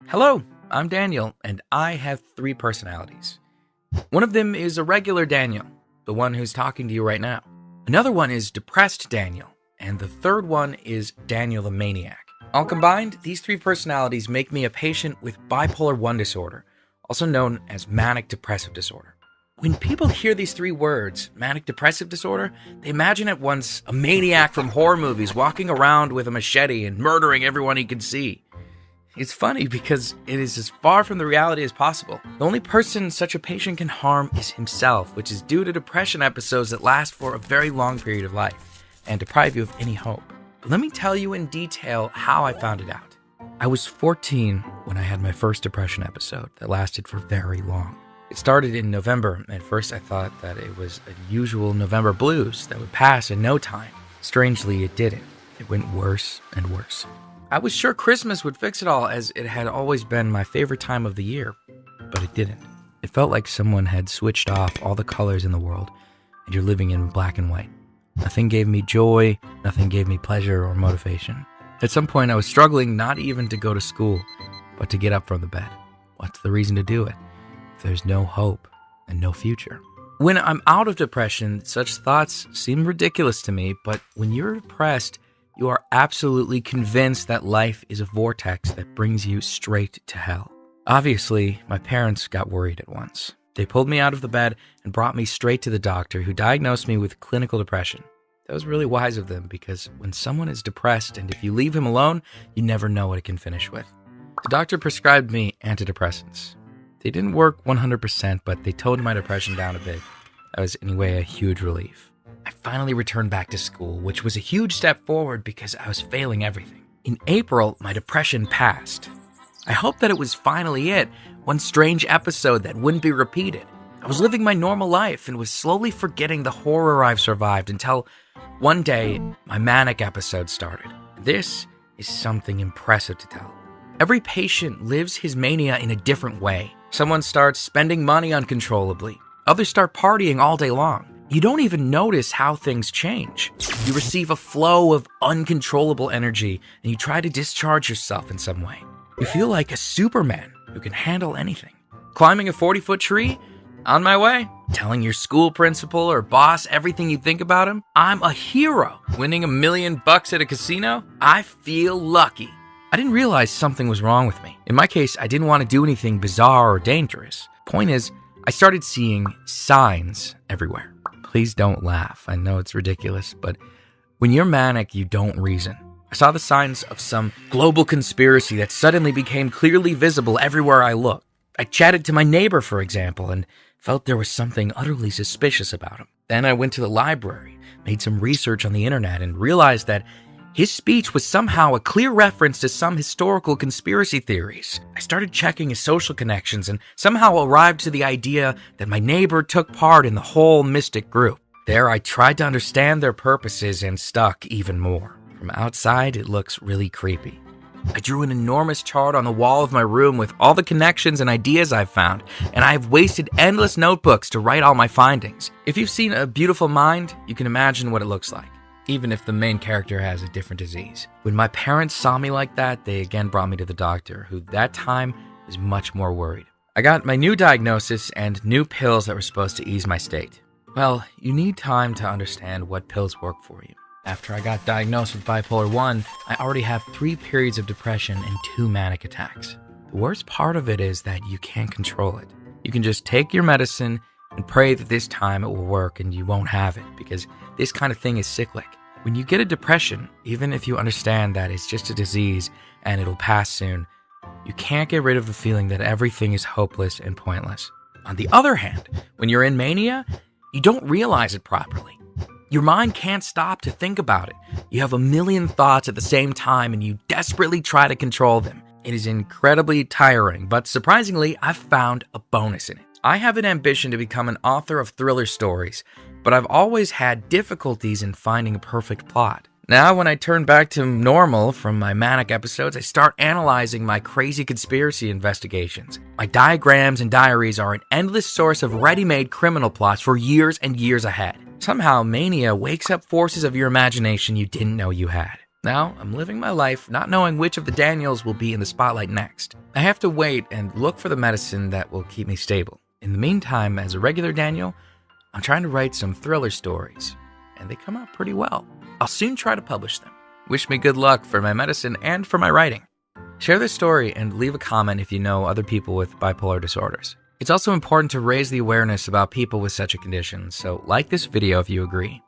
Hello, I'm Daniel, and I have three personalities. One of them is a regular Daniel, the one who's talking to you right now. Another one is depressed Daniel, and the third one is Daniel the Maniac. All combined, these three personalities make me a patient with bipolar 1 disorder, also known as manic depressive disorder. When people hear these three words, manic depressive disorder, they imagine at once a maniac from horror movies walking around with a machete and murdering everyone he can see. It's funny because it is as far from the reality as possible. The only person such a patient can harm is himself, which is due to depression episodes that last for a very long period of life and deprive you of any hope. But let me tell you in detail how I found it out. I was 14 when I had my first depression episode that lasted for very long. It started in November. At first I thought that it was a usual November blues that would pass in no time. Strangely, it didn't. It went worse and worse. I was sure Christmas would fix it all, as it had always been my favorite time of the year, but it didn't. It felt like someone had switched off all the colors in the world, and you're living in black and white. Nothing gave me joy, nothing gave me pleasure or motivation. At some point, I was struggling not even to go to school, but to get up from the bed. What's the reason to do it if there's no hope and no future? When I'm out of depression, such thoughts seem ridiculous to me, but when you're depressed, you are absolutely convinced that life is a vortex that brings you straight to hell. Obviously, my parents got worried at once. They pulled me out of the bed and brought me straight to the doctor, who diagnosed me with clinical depression. That was really wise of them, because when someone is depressed and if you leave him alone, you never know what it can finish with. The doctor prescribed me antidepressants. They didn't work 100%, but they toned my depression down a bit. That was anyway a huge relief. I finally returned back to school, which was a huge step forward because I was failing everything. In April, my depression passed. I hoped that it was finally it, one strange episode that wouldn't be repeated. I was living my normal life and was slowly forgetting the horror I've survived until one day, my manic episode started. This is something impressive to tell. Every patient lives his mania in a different way. Someone starts spending money uncontrollably. Others start partying all day long. You don't even notice how things change. You receive a flow of uncontrollable energy, and you try to discharge yourself in some way. You feel like a Superman who can handle anything. Climbing a 40-foot tree? On my way. Telling your school principal or boss everything you think about him? I'm a hero. Winning $1 million at a casino? I feel lucky. I didn't realize something was wrong with me. In my case, I didn't want to do anything bizarre or dangerous. Point is, I started seeing signs everywhere. Please don't laugh. I know it's ridiculous, but when you're manic, you don't reason. I saw the signs of some global conspiracy that suddenly became clearly visible everywhere I looked. I chatted to my neighbor, for example, and felt there was something utterly suspicious about him. Then I went to the library, made some research on the internet, and realized that his speech was somehow a clear reference to some historical conspiracy theories. I started checking his social connections and somehow arrived to the idea that my neighbor took part in the whole mystic group. There, I tried to understand their purposes and stuck even more. From outside, it looks really creepy. I drew an enormous chart on the wall of my room with all the connections and ideas I've found, and I've wasted endless notebooks to write all my findings. If you've seen A Beautiful Mind, you can imagine what it looks like, even if the main character has a different disease. When my parents saw me like that, they again brought me to the doctor, who that time was much more worried. I got my new diagnosis and new pills that were supposed to ease my state. Well, you need time to understand what pills work for you. After I got diagnosed with bipolar 1, I already have 3 periods of depression and 2 manic attacks. The worst part of it is that you can't control it. You can just take your medicine and pray that this time it will work and you won't have it, because this kind of thing is cyclic. When you get a depression, even if you understand that it's just a disease and it'll pass soon, you can't get rid of the feeling that everything is hopeless and pointless. On the other hand, when you're in mania, you don't realize it properly. Your mind can't stop to think about it. You have a million thoughts at the same time and you desperately try to control them. It is incredibly tiring, but surprisingly, I've found a bonus in it. I have an ambition to become an author of thriller stories, but I've always had difficulties in finding a perfect plot. Now, when I turn back to normal from my manic episodes, I start analyzing my crazy conspiracy investigations. My diagrams and diaries are an endless source of ready-made criminal plots for years and years ahead. Somehow, mania wakes up forces of your imagination you didn't know you had. Now, I'm living my life not knowing which of the Daniels will be in the spotlight next. I have to wait and look for the medicine that will keep me stable. In the meantime, as a regular Daniel, I'm trying to write some thriller stories, and they come out pretty well. I'll soon try to publish them. Wish me good luck for my medicine and for my writing. Share this story and leave a comment if you know other people with bipolar disorders. It's also important to raise the awareness about people with such a condition, so like this video if you agree.